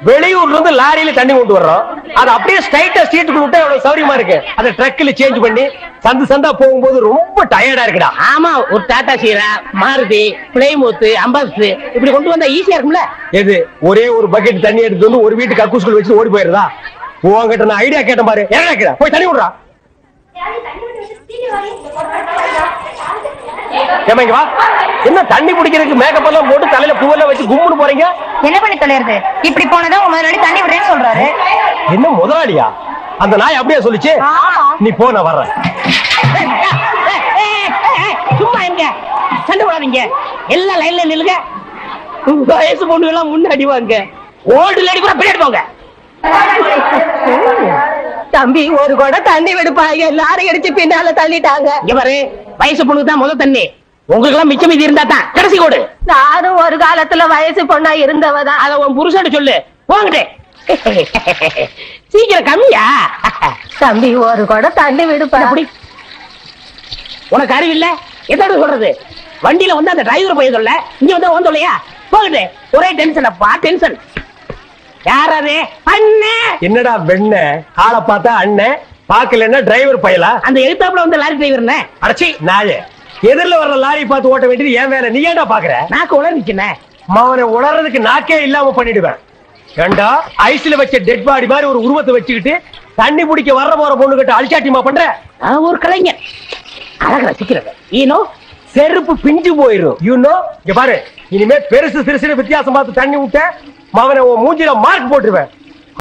வெளியூர்ல இருந்து லாரியில தண்ணி கொண்டு வர்றோம். அது அப்படியே ஸ்ட்ரைட்டா ஸ்ட்ரீட்டுக்குள்ள விட்டா எவ்வளவு சௌரியமா இருக்கு. அதை ட்ரக்ல சேஞ்ச் பண்ணி சந்தா போகும்போது ரொம்ப டயர்டா இருக்குடா. ஆமா, ஒரு டாடா சீரா, மாருதி, பிளைமூத், அம்பாஸ் இப்படி கொண்டு வந்தா ஈஸியா இருக்கும்ல. எது ஒரே ஒரு பக்கெட் தண்ணி எடுத்து வந்து ஒரு வீட்டுக்கு கக்கூஸ்குள்ள வச்சு ஓடி போயிருதா? உங்ககிட்ட நான் ஐடியா கேட்டேன் பாரு. என்ன கேக்குறா? போய் தண்ணி விடுறா. வா. என்ன தண்ணி பிடிக்கிறதுக்கு மேக்கப் எல்லாம் போட்டு தலையில பூவெல்லாம் வச்சு கும்முன்னு போறீங்க? என்ன பண்ணி தொலைறது? இப்படி போனதான் உங்க முதலாளி தண்ணி விடுறேன்னு சொல்றாரு. என்ன முதலாளியா? அந்த நாய் அப்படியே சொல்லிச்சு. நீ போ, நான் வர்றேன். சும்மா எங்க சண்டை போடாதீங்க, எல்லாம் லைன்ல நில்லுங்க. வயசு பொண்ணு எல்லாம் முன்னாடி வாங்க, ஓடுல அடி கூட பின்னாடி போங்க. தம்பி ஒரு கூட தண்ணி விடுப்பாங்க, லாரி அடிச்சு பின்னால தள்ளிட்டாங்க. இங்க பாரு, வயசு பொண்ணுக்கு தான் முதல் தண்ணி, உங்களுக்கு எல்லாம் மிச்சம் மீதி இருந்தா தான் கடைசி கோடு. நானும் ஒரு காலத்துல வயசு பொண்ணா இருந்தவதான். அத உன் புருஷன் சொல்லு. போங்கட்டே சீக்கிரம் கம்மியா. தம்பி ஒரு கூட தண்ணி விடுப்பா. உனக்கு அறிவு இல்ல? எத்தனை சொல்றது? வண்டியில வந்து அந்த டிரைவர் போய் சொல்ல, இங்க வந்து ஓன் சொல்லையா? போகட்டே, ஒரே டென்ஷன் அப்பா, டென்ஷன். யாராவது அண்ணன்? என்னடா வெண்ண ஆளை பார்த்தா அண்ணன், பாக்கலன்னா டிரைவர் பயலா? அந்த எழுத்தாப்புல வந்து லாரி டிரைவர். அடச்சி நாயே, எதிரில வர்ற லாரி பார்த்து ஓட்ட வேண்டியது ஏன் வேலை? நீ ஏன்டா பாக்குற? நாக்கு உளர்ந்துச்சுனே. மாவனை உளறதுக்கு நாக்கே இல்லாம பண்ணிடுவேன். ஏண்டா ஐஸ்ல வச்ச டெட் பாடி மாதிரி ஒரு உருவத்தை வச்சுக்கிட்டு தண்ணி பிடிக்க வர்ற போற பொண்ணு கிட்ட அழிச்சாட்டிமா பண்ற? ஒரு கலைஞர் அழக ரசிக்கிறது. ஈனோ செருப்பு பிஞ்சு போயிரும். யூனோ இங்க பாரு, இனிமே பெருசு சிறுசு வித்தியாசம் பார்த்து தண்ணி விட்ட மாவனை உன் மூஞ்சில மார்க் போட்டுருவேன்.